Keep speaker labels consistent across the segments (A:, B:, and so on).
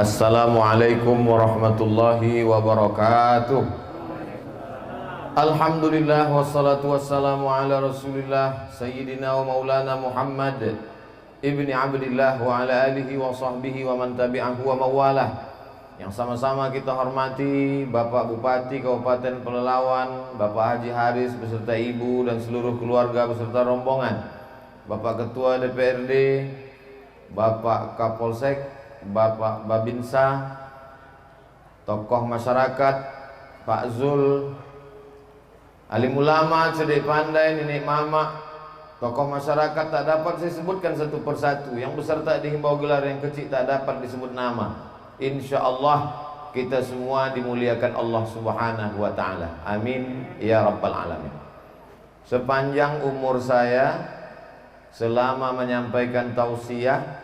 A: Assalamualaikum warahmatullahi wabarakatuh. Alhamdulillah wassalatu wassalamu ala Rasulillah Sayyidina wa Maulana Muhammad ibni Abdillah wa ala alihi wa sahbihi wa man tabi'ahu wa mawalah. Yang sama-sama kita hormati Bapak Bupati Kabupaten Pelalawan, Bapak Haji Haris beserta Ibu dan seluruh keluarga beserta rombongan, Bapak Ketua DPRD, Bapak Kapolsek, Bapak Babinsa, tokoh masyarakat, Pak Zul, alim ulama, cerdik pandai, nenek mama, tokoh masyarakat tak dapat saya sebutkan satu persatu. Yang besar tak dihimbau gelar, yang kecil tak dapat disebut nama. Insya Allah kita semua dimuliakan Allah Subhanahu wa Ta'ala. Amin ya Rabbal Alamin. Sepanjang umur saya, selama menyampaikan tausiah,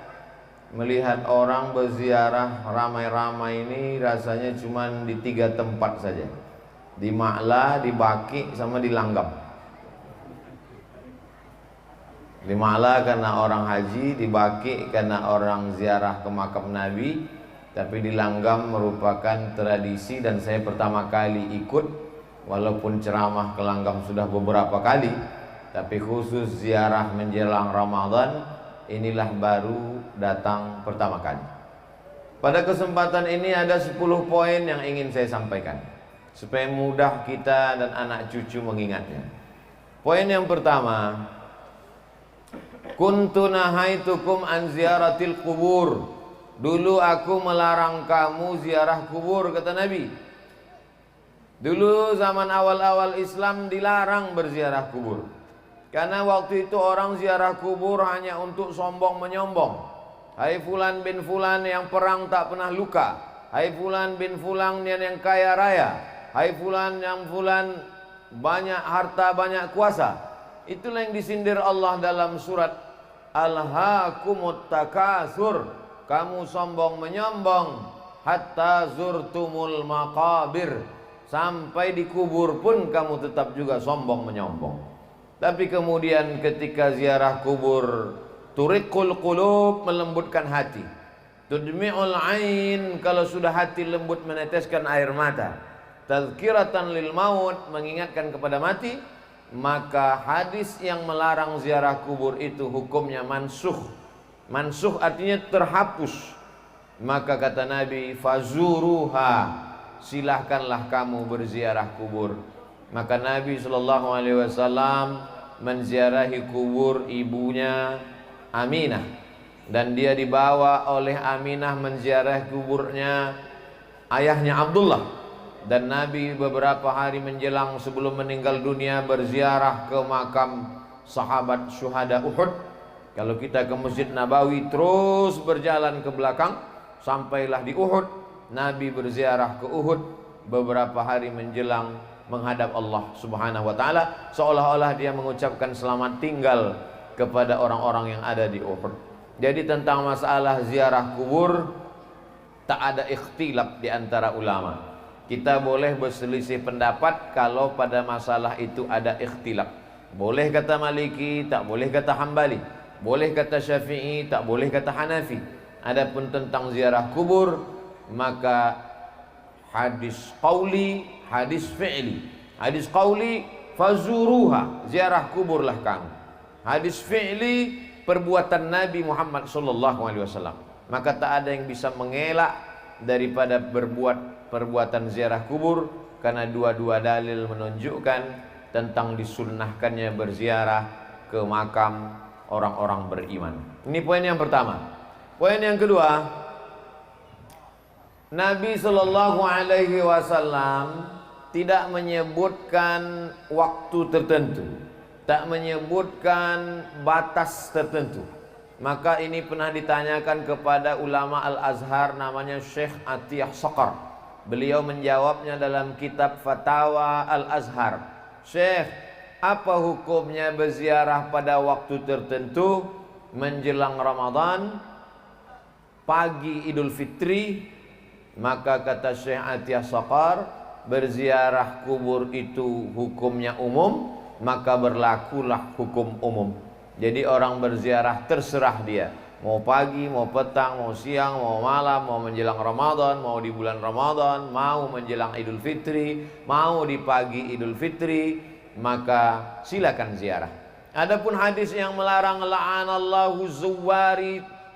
A: melihat orang berziarah ramai-ramai ini rasanya cuma di 3 tempat saja, di Ma'la, di Baki, sama di Langgam. Di Ma'la karena orang haji, di Baki karena orang ziarah ke makam Nabi, tapi di Langgam merupakan tradisi dan saya pertama kali ikut. Walaupun ceramah ke Langgam sudah beberapa kali, tapi khusus ziarah menjelang Ramadan inilah baru datang pertama kali. Pada kesempatan ini ada 10 poin yang ingin saya sampaikan supaya mudah kita dan anak cucu mengingatnya. Poin yang pertama, kuntu nahaitukum an ziaratil kubur. Dulu aku melarang kamu ziarah kubur, kata Nabi. Dulu zaman awal-awal Islam dilarang berziarah kubur, karena waktu itu orang ziarah kubur hanya untuk sombong menyombong. Hai fulan bin fulan yang perang tak pernah luka. Hai fulan bin fulan yang kaya raya. Hai fulan yang fulan banyak harta, banyak kuasa. Itulah yang disindir Allah dalam surat Alhaakumut Takatsur. Kamu sombong menyombong hatta zurtumul maqabir. Sampai di kubur pun kamu tetap juga sombong menyombong. Tapi kemudian ketika ziarah kubur, turiqul qulub, melembutkan hati. Tudmi'ul ain, kalau sudah hati lembut meneteskan air mata. Tazkiratan lil maut, mengingatkan kepada mati. Maka hadis yang melarang ziarah kubur itu hukumnya mansukh. Mansukh artinya terhapus. Maka kata Nabi, fazuruha, silahkanlah kamu berziarah kubur. Maka Nabi SAW menziarahi kubur ibunya Aminah, dan dia dibawa oleh Aminah menziarahi kuburnya ayahnya Abdullah. Dan Nabi beberapa hari menjelang sebelum meninggal dunia berziarah ke makam sahabat syuhada Uhud. Kalau kita ke Masjid Nabawi terus berjalan ke belakang sampailah di Uhud. Nabi berziarah ke Uhud beberapa hari menjelang menghadap Allah Subhanahu wa Ta'ala, seolah-olah dia mengucapkan selamat tinggal kepada orang-orang yang ada di Uhud. Jadi tentang masalah ziarah kubur tak ada ikhtilaf di antara ulama. Kita boleh berselisih pendapat kalau pada masalah itu ada ikhtilaf. Boleh kata Maliki, tak boleh kata Hambali. Boleh kata Syafi'i, tak boleh kata Hanafi. Adapun tentang ziarah kubur, maka hadis qauli, hadis fi'li. Hadis qauli, fazuruha, ziarah kuburlah kamu. Hadis fi'li, perbuatan Nabi Muhammad SAW. Maka tak ada yang bisa mengelak daripada berbuat perbuatan ziarah kubur, karena dua-dua dalil menunjukkan tentang disunnahkannya berziarah ke makam orang-orang beriman. Ini poin yang pertama. Poin yang kedua, Nabi SAW tidak menyebutkan waktu tertentu, tak menyebutkan batas tertentu. Maka ini pernah ditanyakan kepada ulama Al-Azhar namanya Syekh Atiyah Saqar. Beliau menjawabnya dalam kitab Fatawa Al-Azhar. Syekh, apa hukumnya berziarah pada waktu tertentu menjelang Ramadan, pagi Idul Fitri? Maka kata Syekh Atiyah Saqar, berziarah kubur itu hukumnya umum, maka berlakulah hukum umum. Jadi orang berziarah terserah dia Mau pagi, mau petang, mau siang, mau malam, mau menjelang Ramadan, mau di bulan Ramadan, mau menjelang Idul Fitri, mau di pagi Idul Fitri, maka silakan ziarah. Adapun hadis yang melarang, la'anallahu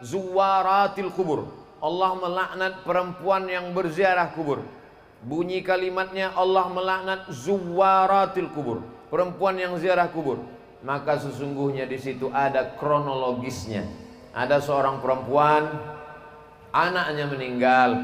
A: zuwaratil kubur, Allah melaknat perempuan yang berziarah kubur. Bunyi kalimatnya, Allah melaknat zuwaratil kubur, perempuan yang ziarah kubur. Maka sesungguhnya di situ ada kronologisnya. Ada seorang perempuan, anaknya meninggal,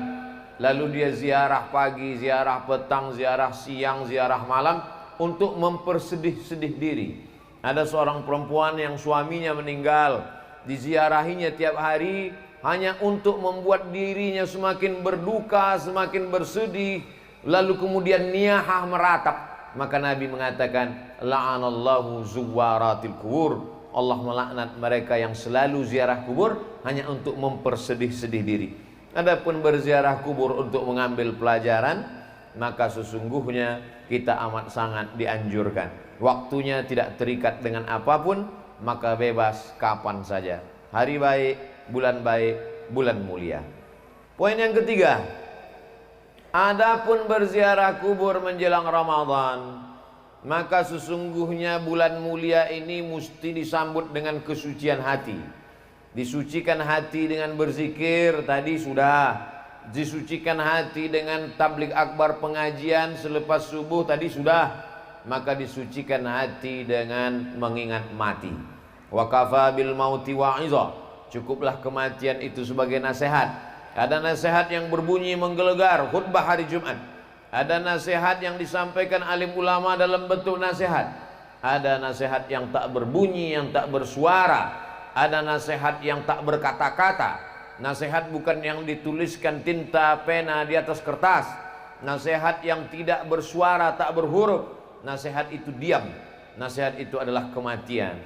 A: lalu dia ziarah pagi, ziarah petang, ziarah siang, ziarah malam untuk mempersedih-sedih diri. Ada seorang perempuan yang suaminya meninggal, diziarahinya tiap hari hanya untuk membuat dirinya semakin berduka, semakin bersedih, lalu kemudian niyahah meratap. Maka Nabi mengatakan, la'anallahu zuwaratil kubur, Allah melaknat mereka yang selalu ziarah kubur hanya untuk mempersedih-sedih diri. Adapun berziarah kubur untuk mengambil pelajaran, maka sesungguhnya kita amat sangat dianjurkan. Waktunya tidak terikat dengan apapun, maka bebas kapan saja. Hari baik, bulan mulia. Poin yang ketiga, adapun berziarah kubur menjelang Ramadan, maka sesungguhnya bulan mulia ini mesti disambut dengan kesucian hati. Disucikan hati dengan berzikir, tadi sudah. Disucikan hati dengan tabligh akbar pengajian selepas subuh, tadi sudah. Maka disucikan hati dengan mengingat mati. Wa kafa bil mauti wa'iza, cukuplah kematian itu sebagai nasihat. Ada nasihat yang berbunyi menggelegar, khutbah hari Jumat. Ada nasihat yang disampaikan alim ulama dalam bentuk nasihat. Ada nasihat yang tak berbunyi, yang tak bersuara. Ada nasihat yang tak berkata-kata. Nasihat bukan yang dituliskan tinta pena di atas kertas. Nasihat yang tidak bersuara, tak berhuruf. Nasihat itu diam. Nasihat itu adalah kematian.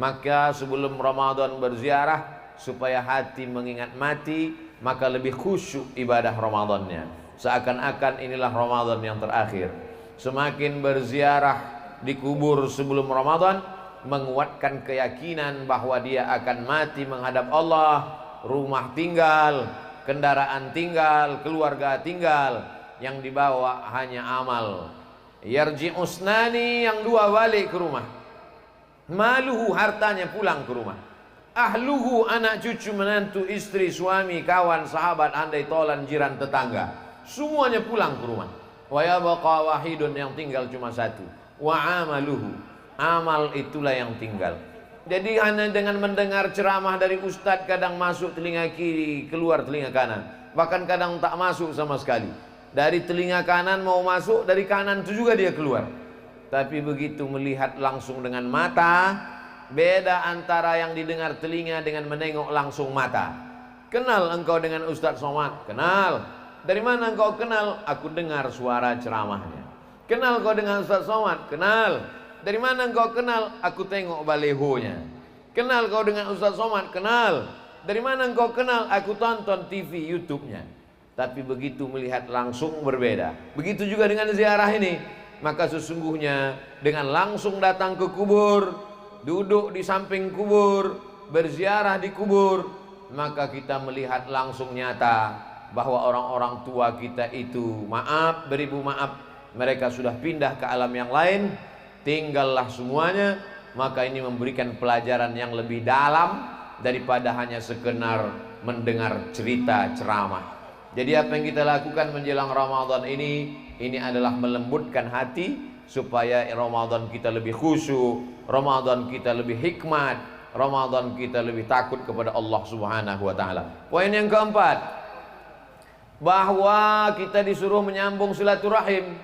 A: Maka sebelum Ramadan berziarah, supaya hati mengingat mati, maka lebih khusyuk ibadah Ramadannya. Seakan-akan inilah Ramadan yang terakhir. Semakin berziarah di kubur sebelum Ramadan, menguatkan keyakinan bahwa dia akan mati menghadap Allah. Rumah tinggal, kendaraan tinggal, keluarga tinggal, yang dibawa hanya amal. Yarji'usnani, yang dua balik ke rumah. Maluhu, hartanya pulang ke rumah. Ahluhu, anak cucu menantu istri suami kawan sahabat andai tolan jiran tetangga, semuanya pulang ke rumah. Wa yabqa wahidun, yang tinggal cuma satu. Wa amaluhu, amal itulah yang tinggal. Jadi hanya dengan mendengar ceramah dari ustadz, kadang masuk telinga kiri, keluar telinga kanan. Bahkan kadang tak masuk sama sekali. Dari telinga kanan mau masuk, dari kanan itu juga dia keluar. Tapi begitu melihat langsung dengan mata, beda antara yang didengar telinga dengan menengok langsung mata. Kenal engkau dengan Ustadz Somad? Kenal. Dari mana engkau kenal? Aku dengar suara ceramahnya. Kenal kau dengan Ustadz Somad? Kenal. Dari mana engkau kenal? Aku tengok balehonya. Kenal kau dengan Ustadz Somad? Kenal. Dari mana engkau kenal? Aku tonton TV YouTube-nya. Tapi begitu melihat langsung berbeda. Begitu juga dengan ziarah ini. Maka sesungguhnya dengan langsung datang ke kubur, duduk di samping kubur, berziarah di kubur, maka kita melihat langsung nyata bahwa orang-orang tua kita itu, maaf beribu maaf, mereka sudah pindah ke alam yang lain, tinggallah semuanya. Maka ini memberikan pelajaran yang lebih dalam daripada hanya sekedar mendengar cerita ceramah. Jadi apa yang kita lakukan menjelang Ramadan ini adalah melembutkan hati supaya Ramadan kita lebih khusyuk, Ramadan kita lebih hikmat, Ramadan kita lebih takut kepada Allah Subhanahu wa taala. Poin yang keempat, bahwa kita disuruh menyambung silaturahim.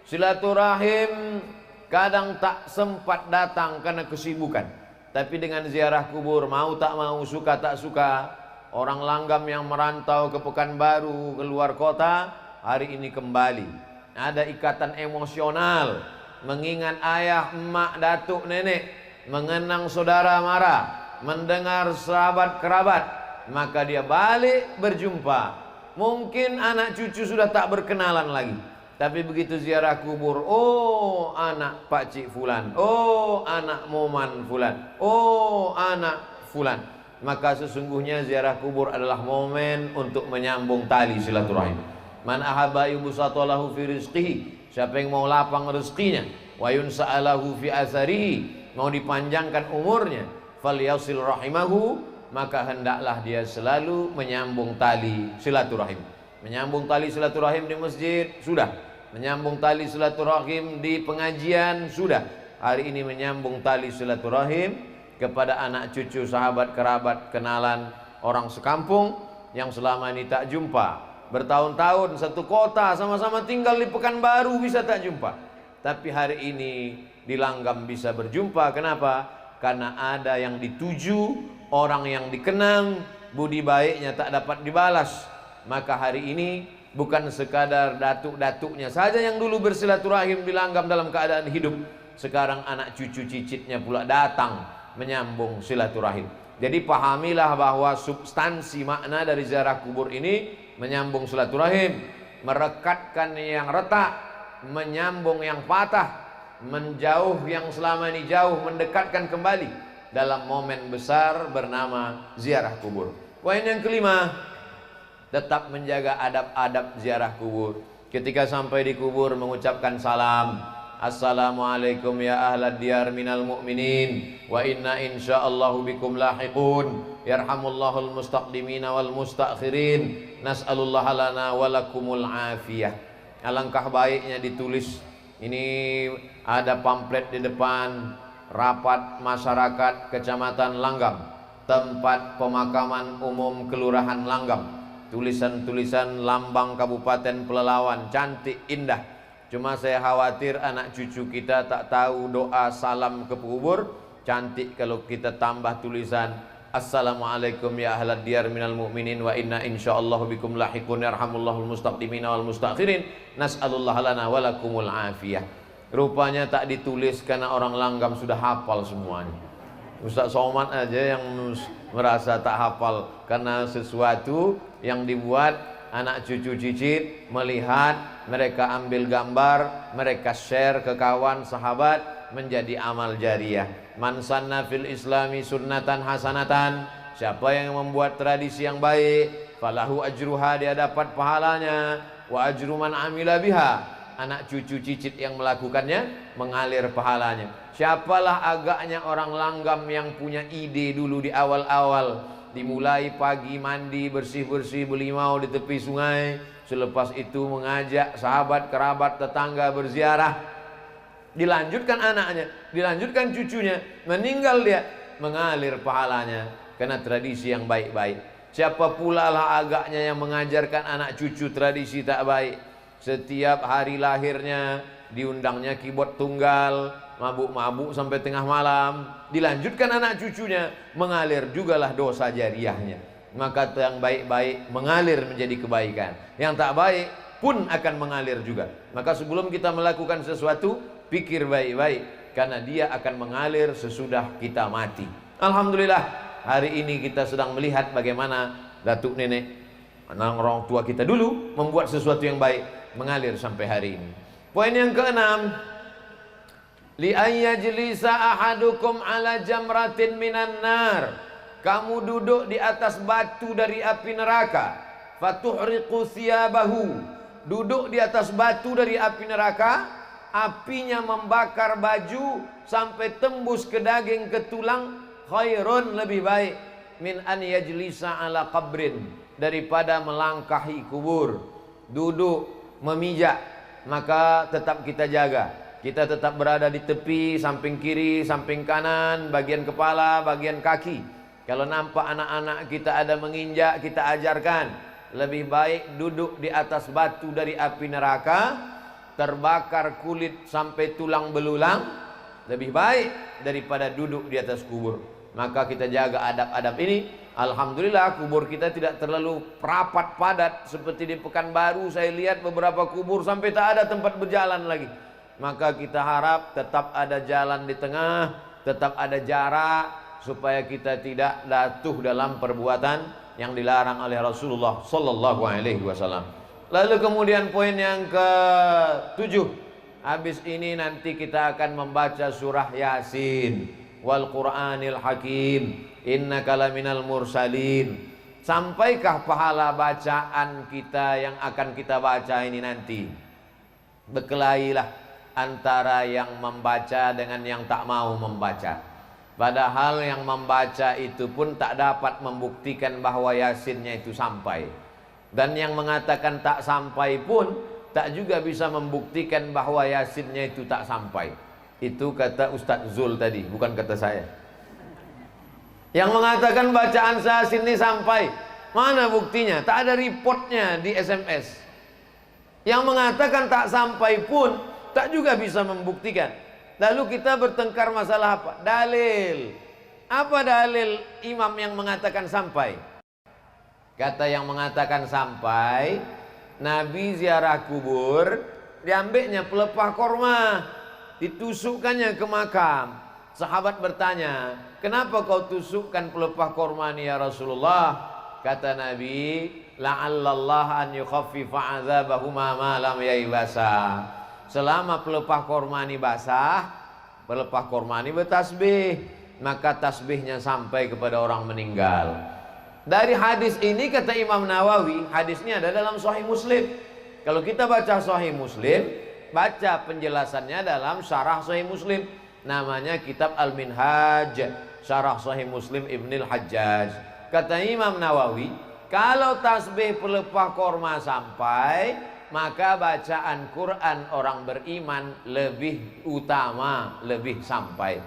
A: Silaturahim kadang tak sempat datang karena kesibukan. Tapi dengan ziarah kubur, mau tak mau, suka tak suka, orang langgam yang merantau ke Pekanbaru, ke luar kota, hari ini kembali. Ada ikatan emosional, mengingat ayah, emak, datuk, nenek, mengenang saudara mara, mendengar sahabat kerabat, maka dia balik berjumpa. Mungkin anak cucu sudah tak berkenalan lagi, tapi begitu ziarah kubur, oh anak Pak Cik Fulan, oh anak Moman Fulan, oh anak Fulan, maka sesungguhnya ziarah kubur adalah momen untuk menyambung tali silaturahim. Man ahabba yubsatalahu fi rizqihi, siapa yang mau lapang rezekinya, wa yunsa'alahu fi atharihi, mau dipanjangkan umurnya, falyasil rahimahu, maka hendaklah dia selalu menyambung tali silaturahim. Menyambung tali silaturahim di masjid sudah, menyambung tali silaturahim di pengajian sudah. Hari ini menyambung tali silaturahim kepada anak cucu, sahabat, kerabat, kenalan, orang sekampung yang selama ini tak jumpa. Bertahun-tahun satu kota, sama-sama tinggal di Pekanbaru, bisa tak jumpa. Tapi hari ini di Langgam bisa berjumpa. Kenapa? Karena ada yang dituju, orang yang dikenang, budi baiknya tak dapat dibalas. Maka hari ini bukan sekadar datuk-datuknya saja yang dulu bersilaturahim di Langgam dalam keadaan hidup. Sekarang anak cucu cicitnya pula datang menyambung silaturahim. Jadi pahamilah bahwa substansi makna dari ziarah kubur ini menyambung silaturahim, merekatkan yang retak, menyambung yang patah, menjauh yang selama ini jauh, mendekatkan kembali dalam momen besar bernama ziarah kubur. Poin yang kelima, tetap menjaga adab-adab ziarah kubur. Ketika sampai di kubur mengucapkan salam, assalamualaikum ya ahlad diyar minal mu'minin wa inna insyaallahu bikum lahiqun yarhamullahul mustaqdimina wal mustakhirin nas'alullah lana walakumul afiyah. Alangkah baiknya ditulis. Ini ada pamflet di depan rapat masyarakat Kecamatan Langgam, tempat pemakaman umum Kelurahan Langgam. Tulisan-tulisan lambang Kabupaten Pelalawan, cantik, indah. Cuma saya khawatir anak cucu kita tak tahu doa salam ke kubur. Cantik kalau kita tambah tulisan assalamualaikum ya ahlad diyar minal mu'minin wa inna insyaallahu bikum lahiqun yarhamullahul mustaqdimina wal mustakhirin nas'alullah lana walakumul afiyah. Rupanya tak ditulis karena orang Langgam sudah hafal semuanya. Ustaz Somad aja yang merasa tak hafal karena sesuatu yang dibuat anak cucu cicit melihat, mereka ambil gambar, mereka share ke kawan sahabat, menjadi amal jariah. Man sanna fil islami sunnatan hasanatan, siapa yang membuat tradisi yang baik, falahu ajruha, dia dapat pahalanya, wa ajru man amila biha, anak cucu cicit yang melakukannya mengalir pahalanya. Siapalah agaknya orang Langgam yang punya ide dulu di awal-awal, dimulai pagi mandi bersih-bersih berlimau di tepi sungai, selepas itu mengajak sahabat, kerabat, tetangga berziarah, dilanjutkan anaknya, dilanjutkan cucunya, meninggal dia, mengalir pahalanya karena tradisi yang baik-baik. Siapa pula lah agaknya yang mengajarkan anak cucu tradisi tak baik? Setiap hari lahirnya diundangnya keyboard tunggal, mabuk-mabuk sampai tengah malam, dilanjutkan anak cucunya, mengalir jugalah dosa jariahnya. Maka yang baik-baik mengalir menjadi kebaikan, yang tak baik pun akan mengalir juga. Maka sebelum kita melakukan sesuatu, pikir baik-baik, karena dia akan mengalir sesudah kita mati. Alhamdulillah, hari ini kita sedang melihat bagaimana datuk nenek, orang tua kita dulu membuat sesuatu yang baik, mengalir sampai hari ini. Poin yang keenam, li ayyajlisa ahadukum ala jamratin minan nar, kamu duduk di atas batu dari api neraka, fatuhriqu thiyabahu, duduk di atas batu dari api neraka, apinya membakar baju sampai tembus ke daging, ke tulang, khairun, lebih baik, min an yajlisa ala qabrin, daripada melangkahi kubur, duduk memijak. Maka tetap kita jaga, kita tetap berada di tepi, samping kiri, samping kanan, bagian kepala, bagian kaki. Kalau nampak anak-anak kita ada menginjak, kita ajarkan, lebih baik duduk di atas batu dari api neraka, terbakar kulit sampai tulang belulang, lebih baik daripada duduk di atas kubur. Maka kita jaga adab-adab ini. Alhamdulillah kubur kita tidak terlalu rapat padat seperti di Pekanbaru. Saya lihat beberapa kubur sampai tak ada tempat berjalan lagi. Maka kita harap tetap ada jalan di tengah, tetap ada jarak, supaya kita tidak jatuh dalam perbuatan yang dilarang oleh Rasulullah sallallahu alaihi wasallam. Lalu kemudian poin yang ke-7, habis ini nanti kita akan membaca surah Yasin. wal Qur'anil hakim innaka laminal mursalin. Sampaikah pahala bacaan kita yang akan kita baca ini nanti? Berkelailah antara yang membaca dengan yang tak mau membaca. Padahal yang membaca itu pun tak dapat membuktikan bahwa Yasinnya itu sampai. Dan yang mengatakan tak sampai pun tak juga bisa membuktikan bahwa Yasinnya itu tak sampai. Itu kata Ustadz Zul tadi, bukan kata saya. Yang mengatakan bacaan Yasin ini sampai, mana buktinya? Tak ada reportnya di SMS. Yang mengatakan tak sampai pun tak juga bisa membuktikan. Lalu kita bertengkar masalah apa? Dalil. Apa dalil imam yang mengatakan sampai? Kata yang mengatakan sampai, Nabi ziarah kubur, diambilnya pelepah korma, ditusukkannya ke makam. Sahabat bertanya, kenapa kau tusukkan pelepah korma ini ya Rasulullah? Kata Nabi, la'allallah an yukhaffifa azabahuma ma lam yaibasa. Selama pelepah korma ini basah, pelepah korma ini bertasbih, maka tasbihnya sampai kepada orang meninggal. Dari hadis ini kata Imam Nawawi, hadisnya ada dalam Sahih Muslim. Kalau kita baca Sahih Muslim, baca penjelasannya dalam Syarah Sahih Muslim. Namanya kitab Al-Minhaj, Syarah Sahih Muslim Ibnul Hajjaj. Kata Imam Nawawi, kalau tasbih pelepah korma sampai, maka bacaan Quran orang beriman lebih utama, lebih sampai.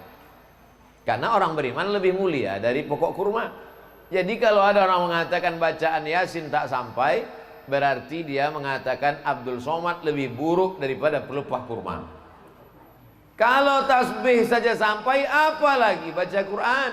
A: Karena orang beriman lebih mulia dari pokok kurma. Jadi kalau ada orang mengatakan bacaan Yasin tak sampai, berarti dia mengatakan Abdul Somad lebih buruk daripada pelepah kurma. Kalau tasbih saja sampai, apalagi baca Quran?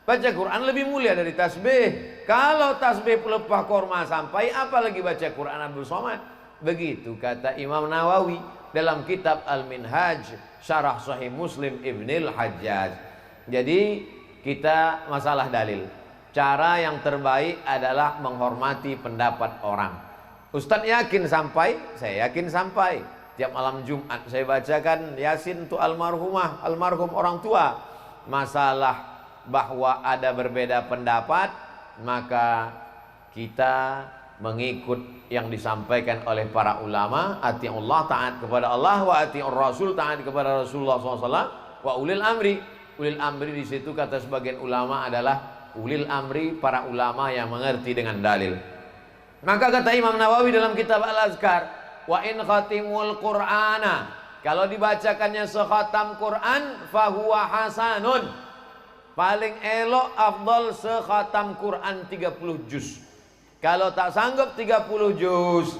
A: Baca Quran lebih mulia dari tasbih. Kalau tasbih pelepah korma sampai, apalagi baca Quran Abdul Somad. Begitu kata Imam Nawawi dalam kitab Al-Minhaj, Syarah Sahih Muslim Ibnul Hajjaj. Jadi kita masalah dalil. Cara yang terbaik adalah menghormati pendapat orang. Ustadz yakin sampai, saya yakin sampai. Tiap malam Jumat saya bacakan Yasin untuk almarhumah, almarhum orang tua. Masalah bahwa ada berbeda pendapat, maka kita mengikut yang disampaikan oleh para ulama. Ati'ullah, taat kepada Allah, wa ati'ur rasul, taat kepada Rasulullah SAW, wa ulil amri. Ulil amri di situ kata sebagian ulama adalah ulil amri, para ulama yang mengerti dengan dalil. Maka kata Imam Nawawi dalam kitab Al-Azkar, wa in khatimul Qur'ana, kalau dibacakannya sekhatam Quran, fahuwa hasanun, paling elok afdal sekhatam Quran 30 juz. Kalau tak sanggup 30 juz,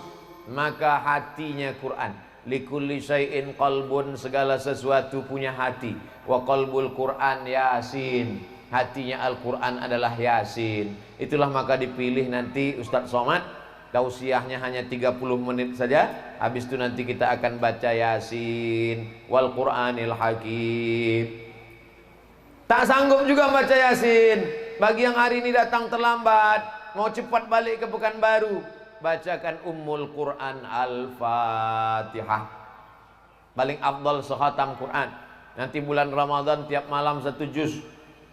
A: maka hatinya Quran. Likulli syai'in qalbun, segala sesuatu punya hati. Wa qalbul Quran Yasin, hatinya Al-Quran adalah Yasin. Itulah maka dipilih nanti Ustadz Somad, tausiahnya hanya 30 menit saja. Habis itu nanti kita akan baca Yasin wal Qur'anil Hakim. Tak sanggup juga baca Yasin, bagi yang hari ini datang terlambat, mau cepat balik ke Pekanbaru, bacakan Ummul Quran Al-Fatihah. Paling afdal sekhatam Quran. Nanti bulan Ramadan tiap malam 1 juz,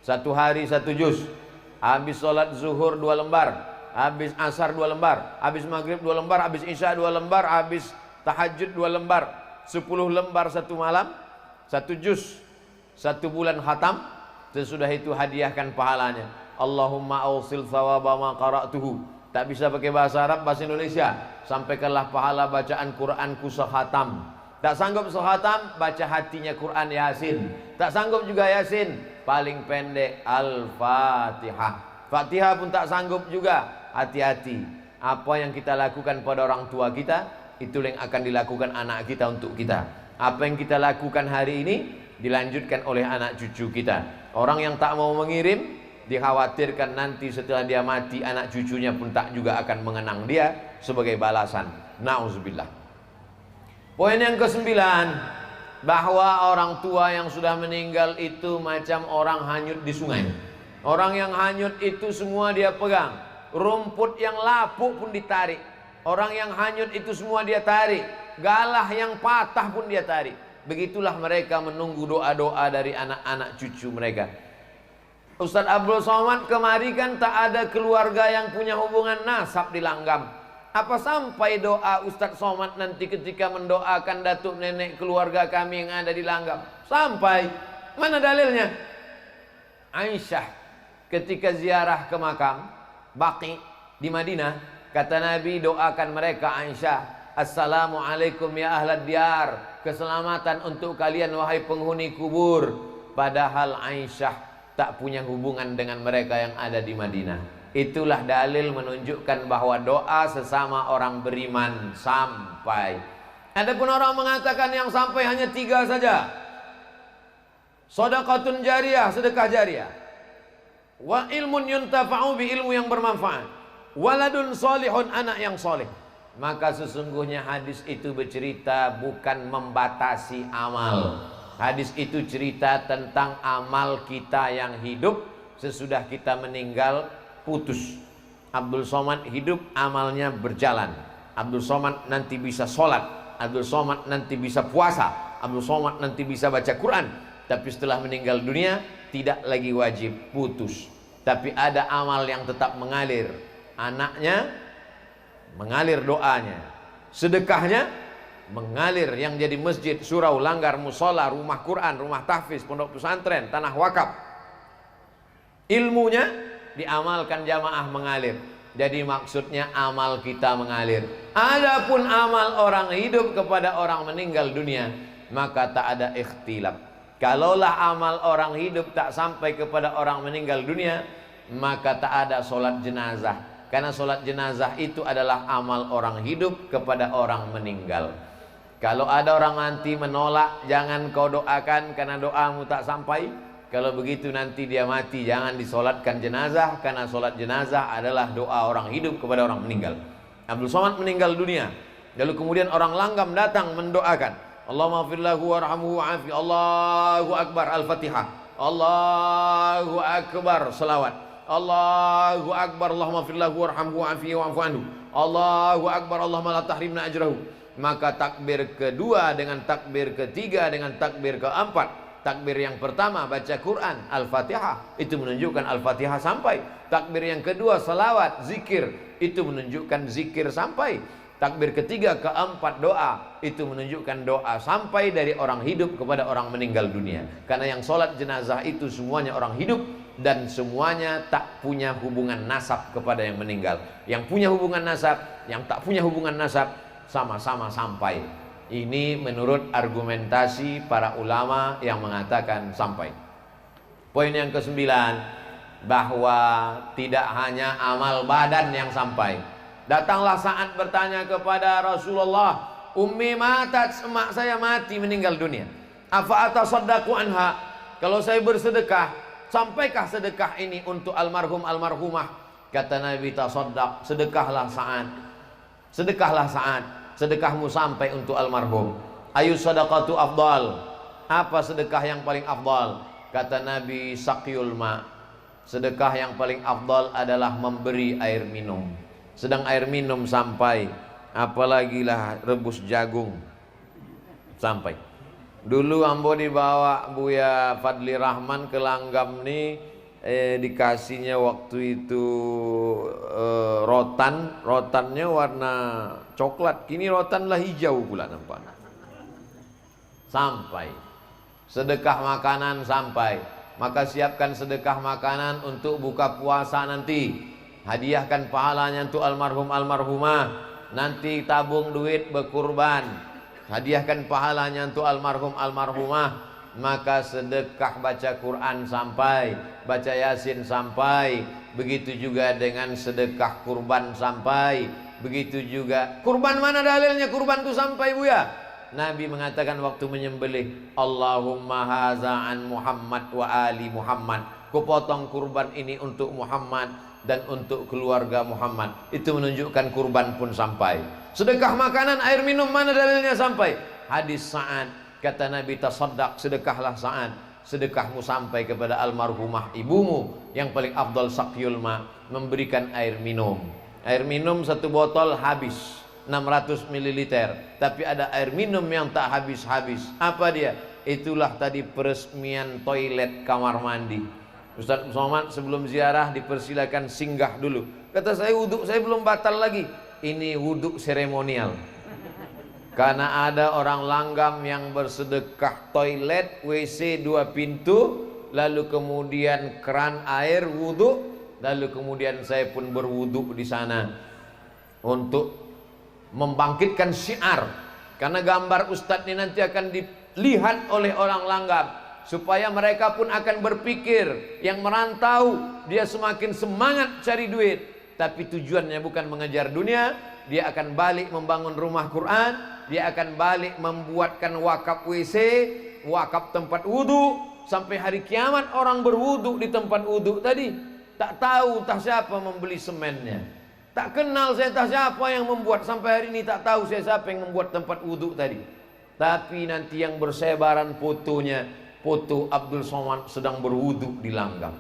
A: 1 hari 1 juz. Habis sholat zuhur 2 lembar, habis asar 2 lembar, habis maghrib 2 lembar, habis isya 2 lembar, habis tahajud 2 lembar. 10 lembar 1 malam, 1 juz, 1 bulan khatam. Sesudah itu hadiahkan pahalanya. Allahumma awsil thawaba ma qara'tuhu. Tak bisa pakai bahasa Arab, bahasa Indonesia. Sampaikanlah pahala bacaan Quranku sekhatam. Tak sanggup sekhatam, baca hatinya Quran Yasin. Tak sanggup juga Yasin, paling pendek Al-Fatihah. Fatihah pun tak sanggup juga, hati-hati. Apa yang kita lakukan pada orang tua kita, itu yang akan dilakukan anak kita untuk kita. Apa yang kita lakukan hari ini, dilanjutkan oleh anak cucu kita. Orang yang tak mau mengirim, dikhawatirkan nanti setelah dia mati, anak cucunya pun tak juga akan mengenang dia sebagai balasan. Nauzubillah. Poin yang ke-9, bahwa orang tua yang sudah meninggal itu macam orang hanyut di sungai. Orang yang hanyut itu semua dia pegang. Rumput yang lapuk pun ditarik. Orang yang hanyut itu semua dia tarik. Galah yang patah pun dia tarik. begitulah mereka menunggu doa-doa dari anak-anak cucu mereka. Ustadz Abdul Somad kemari kan tak ada keluarga yang punya hubungan nasab di Langgam. Apa sampai doa Ustadz Somad nanti ketika mendoakan datuk nenek keluarga kami yang ada di Langgam? Sampai. Mana dalilnya? Aisyah ketika ziarah ke makam Baqi di Madinah, kata Nabi, doakan mereka Aisyah, Assalamualaikum ya ahlad diyar, keselamatan untuk kalian wahai penghuni kubur. Padahal Aisyah tak punya hubungan dengan mereka yang ada di Madinah. Itulah dalil menunjukkan bahwa doa sesama orang beriman sampai. Adapun orang mengatakan yang sampai hanya 3 saja. Shadaqatun jariyah, sedekah jariyah. Wa ilmun yuntafa'u bi, ilmu yang bermanfaat. Waladun solihun, anak yang soleh. Maka sesungguhnya hadis itu bercerita bukan membatasi amal. Hadis itu cerita tentang amal kita yang hidup sesudah kita meninggal putus. Abdul Somad hidup, amalnya berjalan. Abdul Somad nanti bisa sholat, Abdul Somad nanti bisa puasa, Abdul Somad nanti bisa baca Quran. Tapi setelah meninggal dunia tidak lagi wajib, putus. Tapi ada amal yang tetap mengalir. Anaknya mengalir doanya, sedekahnya mengalir, yang jadi masjid, surau, langgar, musola, rumah Quran, rumah tahfiz, pondok pesantren, tanah wakaf. Ilmunya diamalkan jamaah mengalir. Jadi maksudnya amal kita mengalir. Adapun amal orang hidup kepada orang meninggal dunia, maka tak ada ikhtilaf. Kalaulah amal orang hidup tak sampai kepada orang meninggal dunia, maka tak ada solat jenazah. Karena solat jenazah itu adalah amal orang hidup kepada orang meninggal. Kalau ada orang mati menolak, jangan kau doakan karena doamu tak sampai. Kalau begitu nanti dia mati, jangan disolatkan jenazah, karena solat jenazah adalah doa orang hidup kepada orang meninggal. Abdul Somad meninggal dunia, lalu kemudian orang Langgam datang mendoakan, Allahumma firlahu warhamhu wa'afi, Allahu Akbar, Al-Fatihah, Allahu Akbar, selawat, Allahu Akbar, Allahumma firlahu warhamhu wa'afi wa'afu anhu, Allahu Akbar, Allahumma la tahrimna ajrahu. Maka takbir kedua dengan takbir ketiga dengan takbir keempat, takbir yang pertama baca Quran, Al-Fatihah, itu menunjukkan Al-Fatihah sampai. Takbir yang kedua salawat, zikir, itu menunjukkan zikir sampai. Takbir ketiga keempat doa, itu menunjukkan doa sampai dari orang hidup kepada orang meninggal dunia. Karena yang sholat jenazah itu semuanya orang hidup dan semuanya tak punya hubungan nasab kepada yang meninggal. Yang punya hubungan nasab, yang tak punya hubungan nasab, sama-sama sampai. Ini menurut argumentasi para ulama yang mengatakan sampai. Poin yang ke-9, bahwa tidak hanya amal badan yang sampai. Datanglah saat bertanya kepada Rasulullah, Ummi matat, emak saya mati meninggal dunia. Afa atasaddaqu anha, kalau saya bersedekah, sampaikah sedekah ini untuk almarhum almarhumah? Kata Nabi, tasaddaq, sedekahlah saat. Sedekahlah saat. Sedekahmu sampai untuk almarhum. Ayu sadaqatu afdal, apa sedekah yang paling afdal? Kata Nabi, saqyul ma, sedekah yang paling afdal adalah memberi air minum. Sedang air minum sampai, apalagi lah rebus jagung sampai. Dulu ambo dibawa Buya Fadli Rahman ke Langgam nih, dikasihnya waktu itu rotannya warna coklat, kini rotan lah hijau pula nampak. Sampai sedekah makanan sampai, maka siapkan sedekah makanan untuk buka puasa nanti, hadiahkan pahalanya untuk almarhum almarhumah, nanti tabung duit berkurban, hadiahkan pahalanya untuk almarhum almarhumah. Maka sedekah baca Quran sampai, baca Yasin sampai, begitu juga dengan sedekah kurban sampai, begitu juga kurban. Mana dalilnya kurban itu sampai, Buya? Nabi mengatakan waktu menyembelih, Allahumma haza an Muhammad wa ali Muhammad, kupotong kurban ini untuk Muhammad dan untuk keluarga Muhammad. Itu menunjukkan kurban pun sampai. Sedekah makanan, air minum, mana dalilnya sampai? Hadis Sa'ad, kata Nabi, tasaddaq, sedekahlah saat. Sedekahmu sampai kepada almarhumah ibumu. Yang paling afdal saqyul ma, memberikan air minum. Air minum 1 botol habis. 600 mililiter, tapi ada air minum yang tak habis-habis. Apa dia? Itulah tadi peresmian toilet kamar mandi. Ustaz Somad sebelum ziarah dipersilakan singgah dulu. Kata saya, wudhu saya belum batal lagi. Ini wudhu seremonial. Karena ada orang langgam yang bersedekah toilet, WC 2 pintu, lalu kemudian keran air wudhu, lalu kemudian saya pun berwudhu di sana untuk membangkitkan syiar. Karena gambar Ustadz ini nanti akan dilihat oleh orang langgam, supaya mereka pun akan berpikir, yang merantau dia semakin semangat cari duit, tapi tujuannya bukan mengejar dunia. Dia akan balik membangun rumah Quran, dia akan balik membuatkan wakaf WC, wakaf tempat wudhu, sampai hari kiamat orang berwudhu di tempat wudhu tadi. Tak tahu tak siapa membeli semennya, tak kenal saya tak siapa yang membuat, sampai hari ini tak tahu saya siapa yang membuat tempat wudhu tadi. Tapi nanti yang bersebaran fotonya, foto Abdul Somad sedang berwudhu di langgam.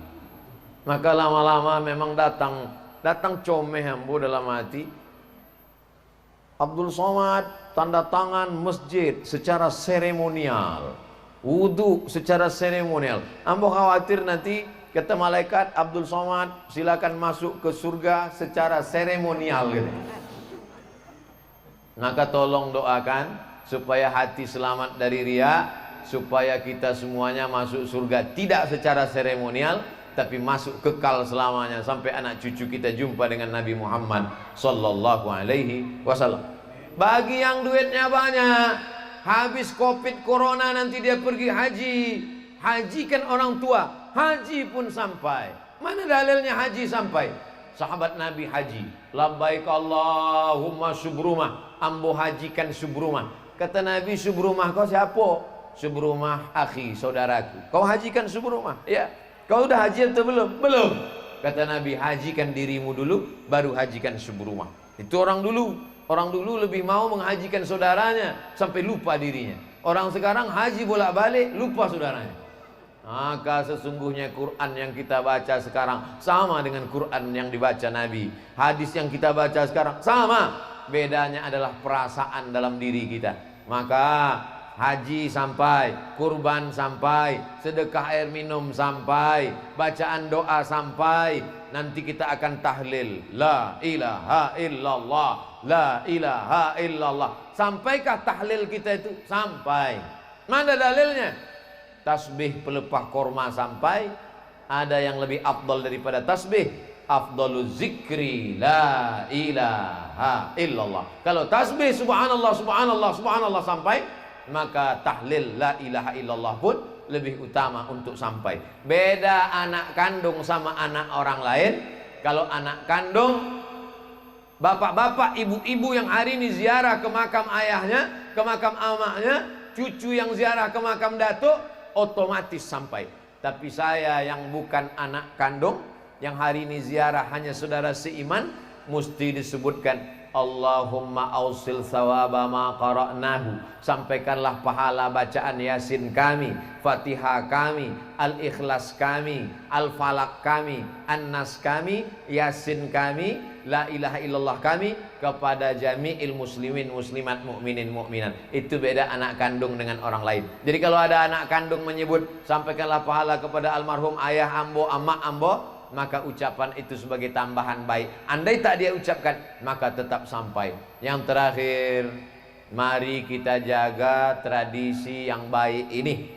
A: Maka lama-lama memang datang comeh ambo dalam hati. Abdul Somad tanda tangan masjid secara seremonial, wudhu secara seremonial. Ambo khawatir nanti kata malaikat, Abdul Somad silakan masuk ke surga secara seremonial gitu. Maka tolong doakan supaya hati selamat dari riya, supaya kita semuanya masuk surga tidak secara seremonial, tapi masuk kekal selamanya sampai anak cucu kita jumpa dengan Nabi Muhammad sallallahu alaihi wasallam. Bagi yang duitnya banyak, habis Covid corona nanti dia pergi haji, hajikan orang tua, haji pun sampai. Mana dalilnya haji sampai? Sahabat Nabi haji, labbaik Allahumma subrumah, ambo hajikan subrumah. Kata Nabi, subrumah kau siapa? Subrumah akhi, saudaraku. Kau hajikan subrumah? Ya. Kau udah haji atau belum? Belum. Kata Nabi, hajikan dirimu dulu, baru hajikan subrumah. Itu orang dulu. Orang dulu lebih mau menghajikan saudaranya sampai lupa dirinya. Orang sekarang haji bolak-balik, lupa saudaranya. Maka sesungguhnya Quran yang kita baca sekarang sama dengan Quran yang dibaca Nabi. Hadis yang kita baca sekarang sama. Bedanya adalah perasaan dalam diri kita. Maka haji sampai, kurban sampai, sedekah air minum sampai, bacaan doa sampai. Nanti kita akan tahlil la ilaha illallah, la ilaha illallah. Sampaikah tahlil kita itu? Sampai. Mana dalilnya? Tasbih pelepah korma sampai. Ada yang lebih afdal daripada tasbih. Afdalu zikri la ilaha illallah. Kalau tasbih subhanallah subhanallah subhanallah sampai, maka tahlil la ilaha illallah pun lebih utama untuk sampai. Beda anak kandung sama anak orang lain. Kalau anak kandung, bapak-bapak, ibu-ibu yang hari ini ziarah ke makam ayahnya, ke makam amaknya, cucu yang ziarah ke makam datuk, otomatis sampai. Tapi saya yang bukan anak kandung, yang hari ini ziarah hanya saudara seiman, mesti disebutkan Allahumma ausil sawaba ma qara'nahu. Sampaikanlah pahala bacaan Yasin kami, Fatihah kami, Al-Ikhlas kami, Al-Falaq kami, An-Nas kami, Yasin kami, La ilaha illallah kami kepada jami'il muslimin muslimat mu'minin mu'minat. Itu beda anak kandung dengan orang lain. Jadi kalau ada anak kandung menyebut sampaikanlah pahala kepada almarhum ayah ambo, amak ambo, maka ucapan itu sebagai tambahan baik. Andai tak dia ucapkan, maka tetap sampai. Yang terakhir, mari kita jaga tradisi yang baik ini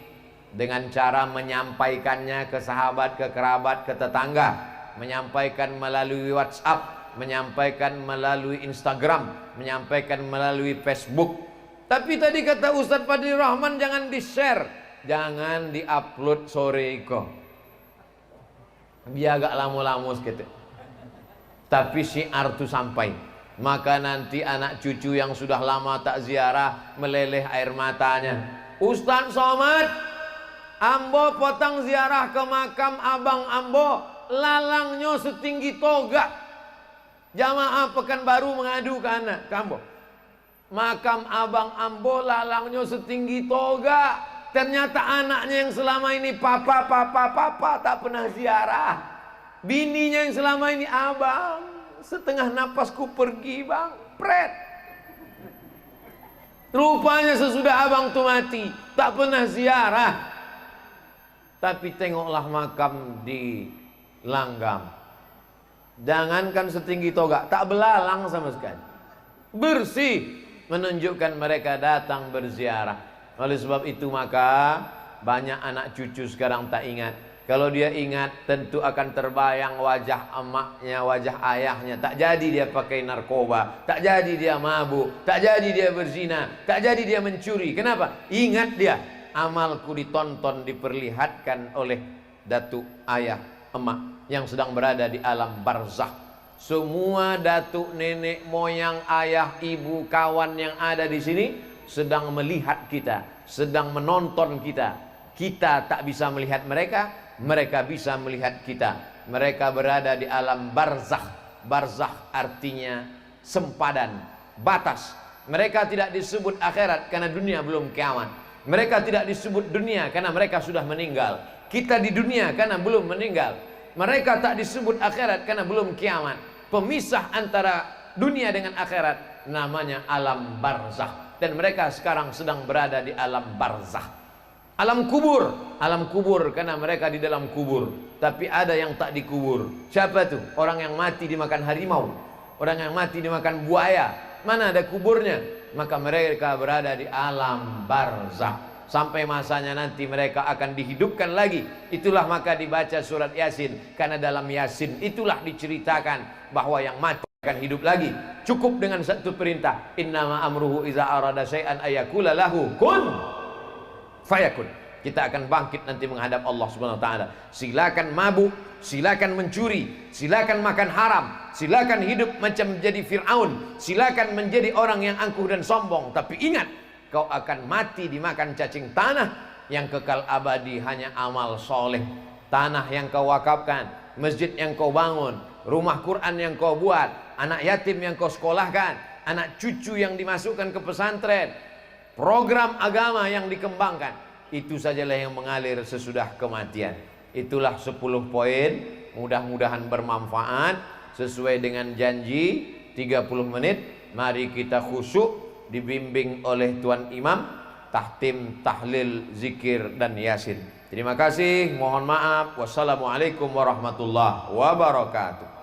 A: dengan cara menyampaikannya ke sahabat, ke kerabat, ke tetangga, menyampaikan melalui WhatsApp, menyampaikan melalui Instagram, menyampaikan melalui Facebook. Tapi tadi kata Ustadz Fadli Rahman, jangan di-share, jangan di-upload sore kok. Biar agak lama-lama sedikit. Tapi syiar itu sampai. Maka nanti anak cucu yang sudah lama tak ziarah meleleh air matanya. Ustaz Somad, ambo potong ziarah ke makam abang ambo, lalangnya setinggi toga. Jamaah Pekanbaru mengadu ke anak ambo. Makam abang ambo lalangnya setinggi toga. Ternyata anaknya yang selama ini papa tak pernah ziarah. Bininya yang selama ini abang, setengah napasku pergi bang, pret. Rupanya sesudah abang tuh mati tak pernah ziarah. Tapi tengoklah makam di Langgam, jangankan setinggi toga, tak belalang sama sekali, bersih, menunjukkan mereka datang berziarah. Oleh sebab itu maka banyak anak cucu sekarang tak ingat. Kalau dia ingat tentu akan terbayang wajah emaknya, wajah ayahnya. Tak jadi dia pakai narkoba, tak jadi dia mabuk, tak jadi dia berzina, tak jadi dia mencuri. Kenapa? Ingat dia, amalku ditonton, diperlihatkan oleh datuk ayah emak yang sedang berada di alam barzakh. Semua datuk, nenek, moyang, ayah, ibu, kawan yang ada di sini sedang melihat kita, sedang menonton kita. Kita tak bisa melihat mereka, mereka bisa melihat kita. Mereka berada di alam barzakh. Barzakh artinya sempadan, batas. Mereka tidak disebut akhirat karena dunia belum kiamat. Mereka tidak disebut dunia karena mereka sudah meninggal. Kita di dunia karena belum meninggal. Mereka tak disebut akhirat karena belum kiamat. Pemisah antara dunia dengan akhirat namanya alam barzakh. Dan mereka sekarang sedang berada di alam barzakh. Alam kubur. Alam kubur karena mereka di dalam kubur. Tapi ada yang tak dikubur. Siapa tuh? Orang yang mati dimakan harimau, orang yang mati dimakan buaya. Mana ada kuburnya? Maka mereka berada di alam barzakh. Sampai masanya nanti mereka akan dihidupkan lagi. Itulah maka dibaca surat Yasin. Karena dalam Yasin itulah diceritakan bahwa yang mati akan hidup lagi. Cukup dengan satu perintah. Innama amruhu iza arada syai'an ayakula lahu kun fayakun. Kita akan bangkit nanti menghadap Allah Subhanahu wa taala. Silakan mabuk, silakan mencuri, silakan makan haram, silakan hidup macam menjadi Fir'aun, silakan menjadi orang yang angkuh dan sombong. Tapi ingat, kau akan mati dimakan cacing tanah. Yang kekal abadi hanya amal soleh. Tanah yang kau wakafkan, masjid yang kau bangun, rumah Quran yang kau buat, anak yatim yang kau sekolahkan, anak cucu yang dimasukkan ke pesantren, program agama yang dikembangkan. Itu sajalah yang mengalir sesudah kematian. Itulah 10 poin. Mudah-mudahan bermanfaat. Sesuai dengan janji 30 menit. Mari kita khusyuk, dibimbing oleh Tuan Imam, tahtim, tahlil, zikir dan yasin. Terima kasih, mohon maaf. Wassalamualaikum warahmatullahi wabarakatuh.